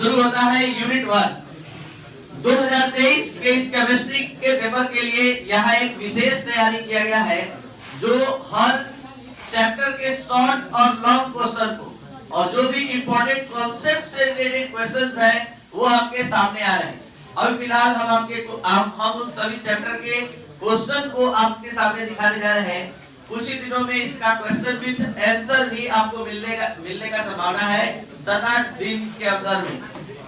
शुरू होता है यूनिट 1। 2023 के इस केमिस्ट्री के पेपर के लिए यहाँ एक विशेष तैयारी किया गया है, जो हर चैप्टर के शॉर्ट और लॉन्ग क्वेश्चन को और जो भी इंपॉर्टेंट कॉन्सेप्ट से रिलेटेड क्वेश्चंस है वो आपके सामने आ रहे हैं। अभी फिलहाल हम उन सभी चैप्टर के क्वेश्चन को आपके सामने दिखाने जा रहे हैं। कुछ ही दिनों में इसका क्वेश्चन विद आंसर भी आपको मिलने का संभावना है 7-8 दिन के अंदर में।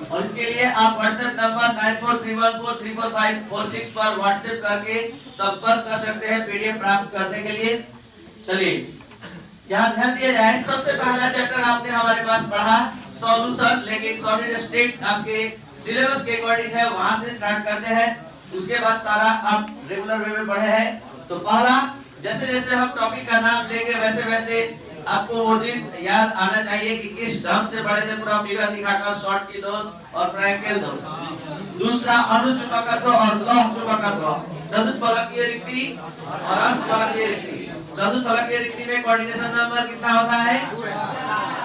और इसके लिए आप व्हाट्सएप नंबर 9431434546 पर व्हाट्सएप करके संपर्क कर सकते हैं पीडीएफ प्राप्त करने के लिए। चलिए यहाँ ध्यान दिया जाए, सबसे पहला चैप्टर आपने हमारे पास पढ़ा सॉल्यूशन, लेकिन सॉलिड स्टेट आपके सिलेबस के अकॉर्डिंग है, वहां से स्टार्ट करते हैं। उसके बाद सारा आप रेगुलर वे में पढ़े हैं। तो पहला जैसे जैसे हम टॉपिक का नाम लेंगे वैसे वैसे आपको वो दिन याद आना चाहिए कि किस ढंग से पढ़े थे, पूरा फिगर दिखाकर शॉर्ट की दोष और फ्रैंकेल दोष। दूसरा अनुचुंबकत्व और लौह चुंबकत्व, चतुष्फलकीय रिक्ति और अर्धफलकीय रिक्ति। चतुष्फलकीय रिक्ति में कोऑर्डिनेशन नंबर कितना होता है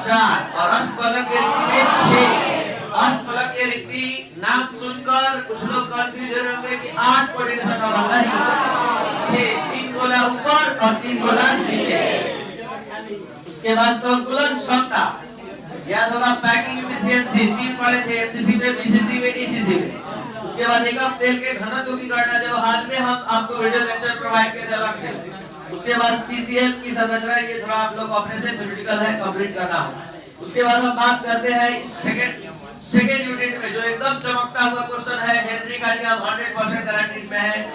4 और अष्टफलकीय रिक्ति में 6। अष्टफलकीय रिक्ति नाम सुनकर कुछ लोग कंफ्यूज होंगे कि 8 कोऑर्डिनेशन नंबर नहीं, 6, 3 गोला ऊपर और 3 गोला नीचे। उसके बाद संकुलन क्षमता याद होगा, पैकिंग एफिशिएंसी 3 पढ़े थे, एफसीसी में, बीसीसी में, ईसीसी में। उसके बाद एकक सेल के घनत्व की गणना, जब हाल में हम आपको वीडियो लेक्चर प्रोवाइड किए थे अलग से। उसके बाद सीसीएल की संरचना, ये थोड़ा आप लोग अपने से थ्योरेटिकल है, कंप्लीट करना है। उसके बाद हम बात करते हैं सेकंड यूनिट में जो एकदम चमकता हुआ क्वेश्चन है, हेनरी का नियम 100% गारंटीड में है।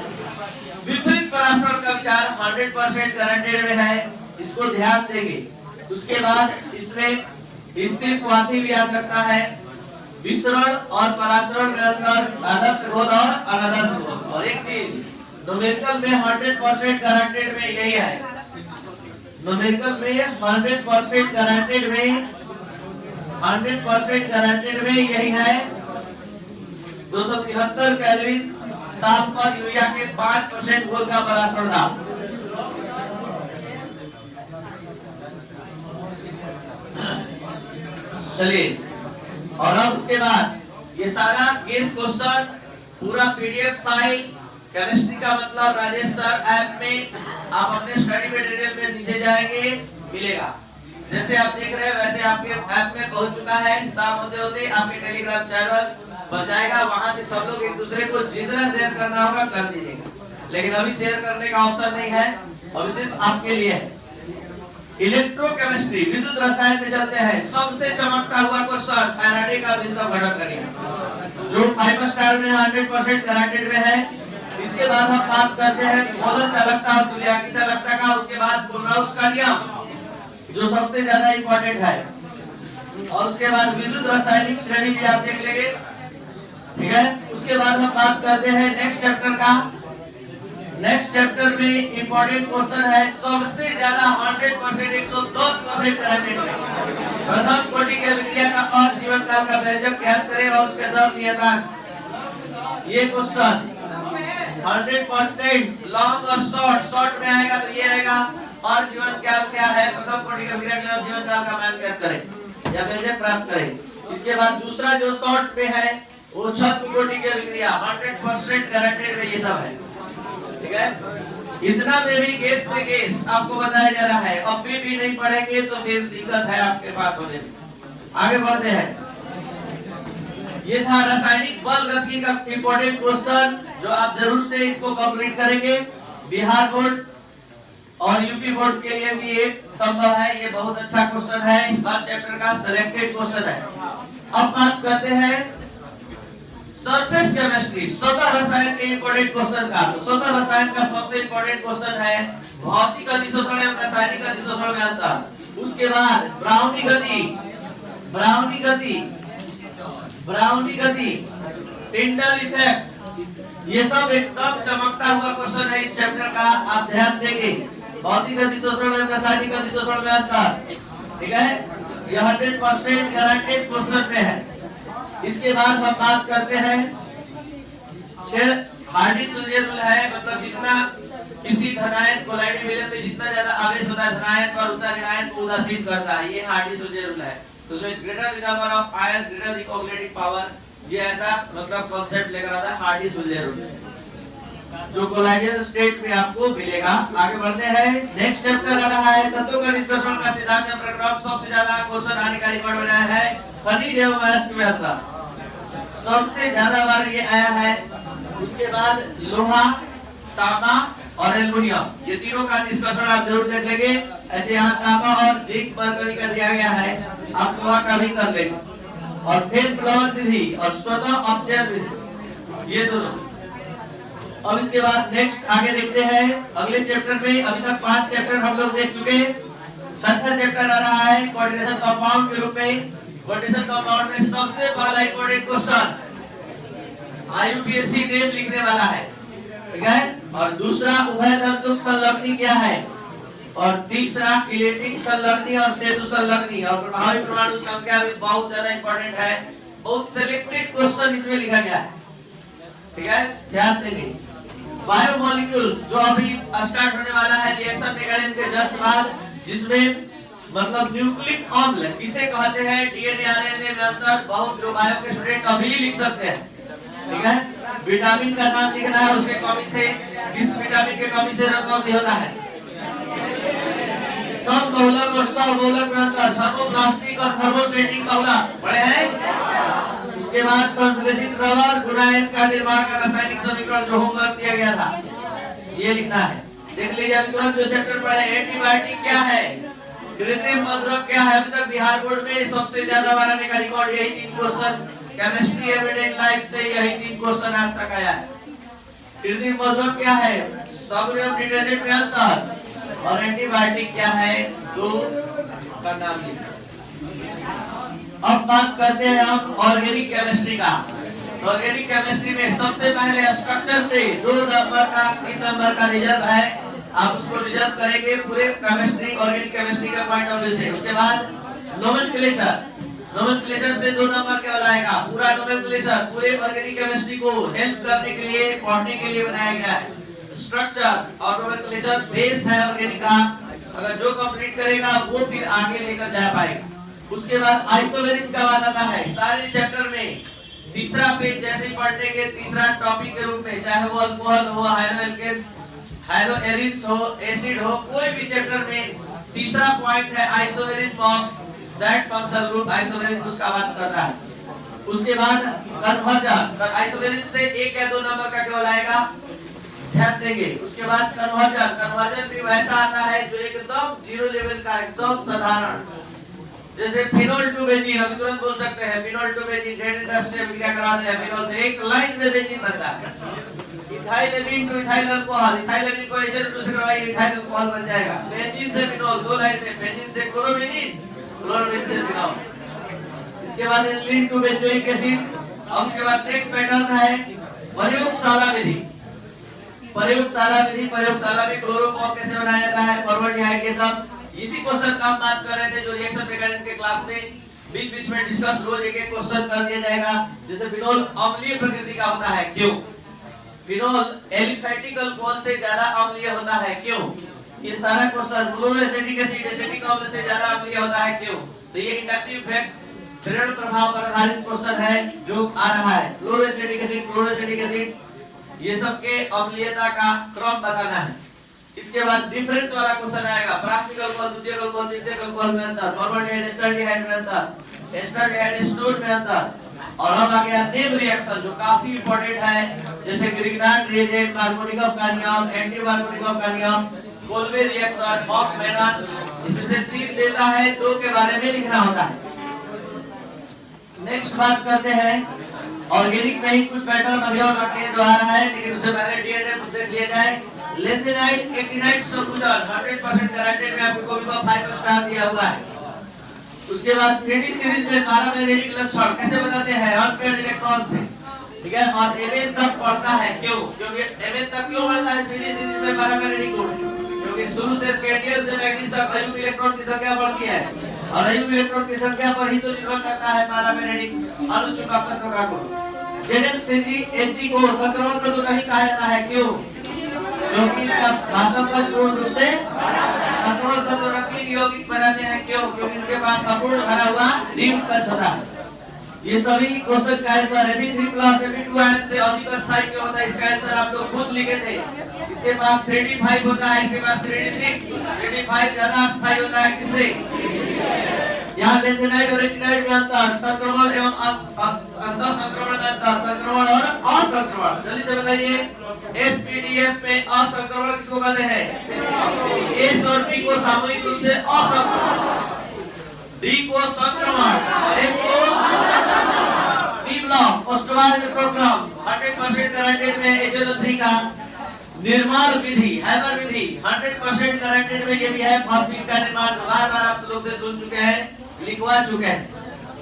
विपरीत परासरण का विचार 100% गारंटीड में है, इसको ध्यान देंगे। उसके बाद इसमें स्थिर क्वाथी भी आ सकता है, विसरण और परासरण में अंतर, आदर्श घोल और अनादर्श घोल। और एक चीज न्यूमेरिकल में 100% गारंटीड में यही है, न्यूमेरिकल में 100% गारंटीड में 100% गारंटीड में यही है। 273 केल्विन ताप पर यूरिया के 5% घोल का परासरण दाब। चलिए, और अब उसके बाद ये सारा केस क्वेश्चन पूरा पीडीएफ फाइल केमिस्ट्री का मतलब राजेश सर ऐप में आप अपने स्टडी मटेरियल में नीचे जाएंगे मिलेगा। जैसे आप देख रहे हैं वैसे आपके ऐप में पहुंच चुका है। शाम होते होते आपके टेलीग्राम चैनल बन जाएगा, वहां से सब लोग एक दूसरे को जितना शेयर करना होगा कर दीजिएगा। लेकिन अभी शेयर करने का ऑप्शन नहीं है, अभी सिर्फ आपके लिए है। इलेक्ट्रोकेमिस्ट्री विद्युत रसायन में चलते हैं, सबसे चमकता हुआ क्वेश्चन फैराडे का विद्युत घटक करेंगे, जो 5 स्टार में 100% गारंटीड में है। इसके बाद हम बात करते हैं मोलर चालकता और तुल्यता की चालकता का। उसके बाद कोलराउस का नियम जो सबसे ज्यादा इंपॉर्टेंट है। और उसके बाद विद्युत रासायनिक श्रेणी भी आप देख लेंगे, ठीक है। उसके बाद हम बात करते हैं नेक्स्ट चैप्टर का। नेक्स्ट चैप्टर में इंपॉर्टेंट क्वेश्चन है, सबसे ज्यादा 100% 110% गारंटीड है। प्रथम कोटि के विक्रिया का और जीवन काल का व्यंजक ज्ञात करें और उसके द्रव नियतांक। ये क्वेश्चन 100% लॉन्ग और शॉर्ट में आएगा तो ये आएगा, और जीवन काल क्या है, प्रथम कोटि के विक्रिया का जीवन काल का मान ज्ञात करें या व्यंजक प्राप्त करें। इसके बाद दूसरा जो शॉर्ट में है वो छद्म कोटि के विक्रिया 100% गारंटीड में ये सब है, ठीक है। इतना में भी केस पे केस आपको बताया जा रहा है। अब भी नहीं पढ़ेंगे तो फिर दिक्कत है आपके पास होने में। आगे बढ़ते हैं। ये था रासायनिक बल गति का इंपॉर्टेंट क्वेश्चन, जो आप जरूर से इसको कंप्लीट करेंगे। बिहार बोर्ड और यूपी बोर्ड के लिए भी एक संभव है, ये बहुत अच्छा क्वेश्चन है, इस बार चैप्टर का सिलेक्टेड क्वेश्चन है। अब बात करते हैं सरफेस केमिस्ट्री, सतह रसायन के इंपॉर्टेंट क्वेश्चन का। तो सतह रसायन का सबसे इंपॉर्टेंट क्वेश्चन है भौतिक अधिशोषण एवं रासायनिक अधिशोषण में अंतर। उसके बाद ब्राउनी गति, टिंडल इफेक्ट, ये सब एकदम चमकता हुआ क्वेश्चन है इस चैप्टर का, आप ध्यान देंगे। भौतिक अधिशोषण एवं रासायनिक अधिशोषण में अंतर, ठीक है, ये 100% गारंटीड क्वेश्चन में है। इसके बाद हम बात करते हैं हार्डी-सुलज़ेन रूल है, मतलब जितना किसी धनायन कोलाइड मिलन में जितना ज्यादा आवेश होता है धनायन पर, उतना ऋणायन को उदासीन करता है, ये हार्डी-सुलज़ेन रूल है। तो greater the number of ions greater the coagulating power, ये ऐसा मतलब कॉन्सेप्ट लेकर आता है हार्डिस विलियर जो कोलाइडल स्टेट में आपको मिलेगा। आगे बढ़ते हैं, नेक्स्ट चैप्टर आ रहा है तत्वों का निष्कर्षण का सिद्धांत में प्रक्रम। सबसे ज्यादा क्वेश्चन आने का रिकॉर्ड बनाया है खनिज एवं अयस्क में आता सबसे ज्यादा बार ये आया है। उसके बाद लोहा, तांबा और एल्युमिनियम, ये तीनों का निष्कर्षण आप जरूर देख लेंगे। ऐसे यहाँ तांबा और जिंक मरकरी का दिया गया है, आप लोहा का भी कर लेंगे। और फिर प्लवन विधि और स्वतः अपचयन विधि, ये दोनों। अब इसके बाद नेक्स्ट आगे देखते हैं अगले चैप्टर में। अभी तक 5 चैप्टर हम लोग देख चुके। छठा चैप्टर आ रहा है कोऑर्डिनेशन कंपाउंड के रूप में। कोऑर्डिनेशन कंपाउंड में सबसे पहला इंपॉर्टेंट क्वेश्चन आईयूपीएससी नेम लिखने वाला है, ठीक है। और दूसरा उभय तंतुक संलग्नी क्या है, और तीसरा किलेटिक संलग्नी और सेतु संलग्नी, और प्रभावी परमाणु संख्या भी बहुत ज्यादा इंपॉर्टेंट है। बहुत सिलेक्टेड क्वेश्चन इसमें लिखा गया है, ठीक है, ध्यान देंगे। बायोमोलिक्यूल्स जो अभी स्टार्ट होने वाला है रिएक्शन मैकेनिज्म के जस्ट बाद, जिसमें मतलब न्यूक्लिक अम्ल किसे कहते हैं, डीएनए आरएनए में अंतर बहुत जो बायो के स्टूडेंट अभी लिख सकते हैं, ठीक है। विटामिन का नाम लिखना है, उसके कमी से किस विटामिन के कमी से रोग होता है। समबहुलक और सहबहुलक में अंतर, थर्मोप्लास्टिक और थर्मोस्टेटिक बहुलक पढ़े हैं। उसके बाद संश्लेषित रबर गुणाएस का निर्माण का रासायनिक समीकरण जो होमवर्क दिया गया था, ये लिखना है। देख लीजिए अभी तुरंत जो चैप्टर पढ़े, एंटीबायोटिक क्या है, कृत्रिम मधुरक क्या है। अभी तक बिहार बोर्ड में सबसे ज्यादा बार आने का रिकॉर्ड यही 3 क्वेश्चन, केमिस्ट्री एविडेंट लाइफ से यही 3 क्वेश्चन आज तक आया है। कृत्रिम मधुरक क्या है, सोडियम डिटर्जेंट में अंतर, और एंटीबायोटिक क्या है, दूध का नाम लिखना। अब बात करते हैं हम ऑर्गेनिक केमिस्ट्री का। ऑर्गेनिक केमिस्ट्री में सबसे पहले स्ट्रक्चर से 2 नंबर का 3 नंबर का रिजर्व है, आप उसको रिजर्व करेंगे पूरे केमिस्ट्री ऑर्गेनिक केमिस्ट्री का पॉइंट ऑफ व्यू से। उसके बाद नोमेनक्लेचर, नोमेनक्लेचर से 2 नंबर केवल आएगा। पूरा नोमेनक्लेचर पूरे ऑर्गेनिक केमिस्ट्री को हेल्प करने के लिए, पढ़ने के लिए बनाया गया है। स्ट्रक्चर और नोमेनक्लेचर बेस है ऑर्गेनिक का, अगर जो कंप्लीट करेगा वो फिर आगे लेकर जा पाएगा। उसके बाद आइसोमेरिक का बात आता है सारे चैप्टर में। तीसरा पेज जैसे ही पढ़ने के तीसरा टॉपिक के रूप में, चाहे वो अल्कोहल हो, हाइड्रोएल्केन्स, हाइड्रोएरिड्स हो, एसिड हो, कोई भी चैप्टर में तीसरा पॉइंट है isomerism of that functional group. Isomerism उसका बात करता है। उसके बाद कन्वर्जन, आइसोमेरिज्म से 1 या 2 नंबर का केवल आएगा, ध्यान देंगे। उसके बाद कन्वर्जन, कन्वर्जन भी वैसा आता है जो एकदम 0 लेवल का, एकदम साधारण, जैसे फिनोल टू बेंजीन, अभी तुरंत बोल सकते हैं फिनोल टू बेंजीन, डेट इंडस्ट्री में क्या कराते हैं, फिनोल से एक लाइन में बेंजीन बनता है। Ethyl amine two ethyl alcohol, ethyl amine को एजेंट टू से करवाइए, इथाइल अल्कोहल बन जाएगा। बेंजीन से फिनोल 2 लाइन में, बेंजीन से क्लोरोबेंजीन, क्लोरोबेंजीन से फिनोल। इसके बाद एल्कीन टू बेंजोइक एसिड। अब उसके बाद नेक्स्ट पैटर्न है प्रयोगशाला विधि। प्रयोगशाला विधि, प्रयोगशाला में क्लोरोफॉर्म कैसे बनाया जाता है, फॉर्मल्डिहाइड के सब इसी क्वेश्चन का हम बात कर रहे थे जो रिएक्शन मैकेनिज्म के क्लास में बीच-बीच में डिस्कस रोज एक क्वेश्चन कर दिया जाएगा। जैसे फिनोल अम्लीय प्रकृति का होता है, क्यों? फिनोल एलिफैटिक अल्कोहल से ज्यादा अम्लीय होता है, क्यों? ये सारा क्वेश्चन फ्लोरोएसिटिक एसिड एसिटिक अम्ल से ज्यादा अम्लीय होता है, क्यों? तो ये इंडक्टिव इफेक्ट प्रेरण प्रभाव पर आधारित क्वेश्चन है जो आ रहा है। फ्लोरोएसिटिक एसिड, फ्लोरोएसिटिक एसिड, ये सब के अम्लीयता का क्रम बताना है। इसके बाद डिफरेंस वाला क्वेश्चन आएगा, प्राथमिक अल्कोहल, द्वितीयक अल्कोहल, तृतीयक अल्कोहल में अंतर, फॉर्मल्डिहाइड एस्टरडिहाइड में अंतर, एस्टरडिहाइड एसीटोन में अंतर। और अब आ गया नेम रिएक्शन जो काफी इंपॉर्टेंट है, जैसे ग्रिग्नार्ड रिएजेंट, मार्कोनिकॉफ का नियम, एंटी मार्कोनिकॉफ का नियम, कोल्बे रिएक्शन, हॉफ मैनन, इसमें से 3 देता है, 2 के बारे में लिखना होता है। नेक्स्ट बात करते हैं ऑर्गेनिक में ही कुछ पैटर्न अभी और रखे जो आ रहा है, लेकिन उससे पहले डीएनए को देख लिया जाए। लेथेनाइट एक्टिनाइट सल्फूजल 100% गारंटेड में आपको भी 5 स्टार दिया हुआ है। उसके बाद 3D सीरीज में पैरामैग्नेटिक लक्षण कैसे बताते हैं, अनपेयर्ड इलेक्ट्रॉन से, ठीक है। और Mn तक पढ़ता है, क्यों? क्योंकि Mn तक क्यों बढ़ता है 3D सीरीज में पैरामैग्नेटिक गुण, क्योंकि शुरू से स्कैंडियल से मैग्नीज तक अयुग्म इलेक्ट्रॉन की संख्या बढ़ती है, और अयुग्म इलेक्ट्रॉन की संख्या पर ही तो निर्भर करता है पैरामैग्नेटिक अनुचुंबकत्व का गुण। ZnCnH को संक्रमण तत्व नहीं कहा जाता है, क्यों? क्योंकि इसका घातक पूर्ण रूप से संक्रमण का तो रंगीन यौगिक बनाते हैं, क्यों? क्योंकि इनके पास अपूर्ण भरा हुआ नीम कश होता है। ये सभी क्वेश्चन का आंसर Ab3+ Ab2 से अधिक स्थायी क्यों होता है, इसका आंसर आप लोग खुद लिखे थे। इसके पास 3D5 होता है, इसके पास 3D6, 3D5 ज्यादा स्थायी होता है। किससे? यहाँ लेंथेनाइड और रेटिनाइड में अंतर, संक्रमण एवं अंतर संक्रमण में अंतर, संक्रमण और असंक्रमण। जल्दी से बताइए, SPDF में असंक्रमण किसको कहते हैं? S और P को सामूहिक रूप से असंक्रमण, D को संक्रमण, F को B ब्लॉक। पोस्टवार प्रोग्राम 100% गारंटेड में HNO3 का निर्माण विधि, हैमर विधि 100% गारंटेड में ये भी है। फॉस्फेट का निर्माण बार-बार आप लोग से सुन चुके हैं, लिखवा चुके हैं।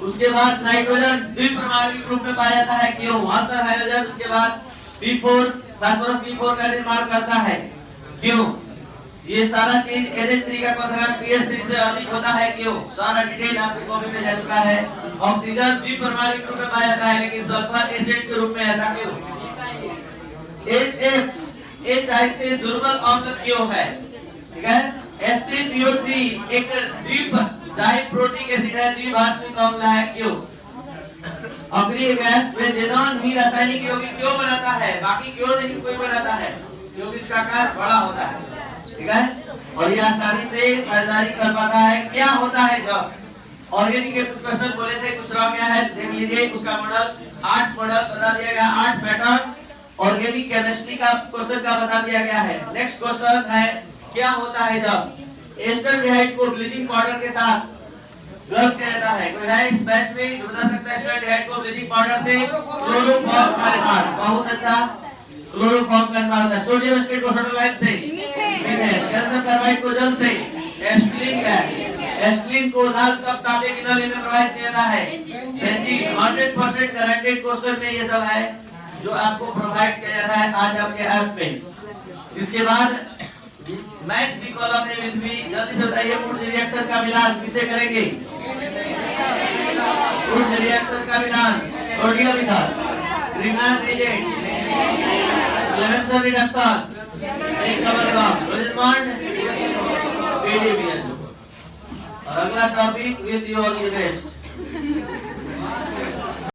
उसके बाद नाइट्रोजन द्विपरमाणुक रूप में पाया जाता है, क्यों? अंतर हाइड्रोजन। उसके बाद B4 फास्फोरस B4 का निर्माण करता है, क्यों? ये सारा चीज NH3 का कॉन्सेंट्रेशन pH3 से अधिक होता है, क्यों? सारा डिटेल आपकी कॉपी में जा चुका है। ऑक्सीजन द्विपरमाणुक रूप में पाया जाता है, लेकिन सल्फर एसिड के रूप में, ऐसा क्यों? HI से दुर्बल अम्ल क्यों है? ठीक है। H3PO3 एक डाइप्रोटिक एसिड है, द्विभाषिक अम्ल है, क्यों? अग्नि गैस बेंजीन ही रासायनिक यौगिक क्यों बनाता है, बाकी क्यों नहीं कोई बनाता है? क्योंकि इसका आकार बड़ा होता है, ठीक है, और ये आसानी से साझेदारी कर पाता है। क्या होता है जब ऑर्गेनिक के कुछ क्वेश्चन बोले थे, कुछ रह गया है, देख लीजिए। उसका मॉडल 8 मॉडल बता दिया गया, 8 पैटर्न ऑर्गेनिक केमिस्ट्री का क्वेश्चन का बता दिया गया है। नेक्स्ट क्वेश्चन है, क्या होता है जब एस्टल्डिहाइड को ब्लीचिंग पाउडर के साथ गर्म किया जाता है? कोई है इस बैच में जो बता सकता है एस्टल्डिहाइड को ब्लीचिंग पाउडर से क्लोरोफॉर्म का निर्माण? बहुत अच्छा, क्लोरोफॉर्म का निर्माण होता है। सोडियम स्टेट को हाइड्रोलाइट से, कैल्शियम कार्बाइड को जल से, एस्टिलीन को लाल तब तांबे की नली में प्रवाहित किया जाता है। 100% गारंटेड क्वेश्चन में ये सब है जो आपको प्रोवाइड किया जाता है आज आपके ऐप में। इसके बाद मैच दी कॉलम में विद मी, जल्दी से बताइए, वुड रिएक्शन का मिलान किससे करेंगे? वुड रिएक्शन का मिलान sodium ether, greenhouse agent, Levenson reduction, एक double bond, double bond, PDBS। और अगला topic, wish you all the best.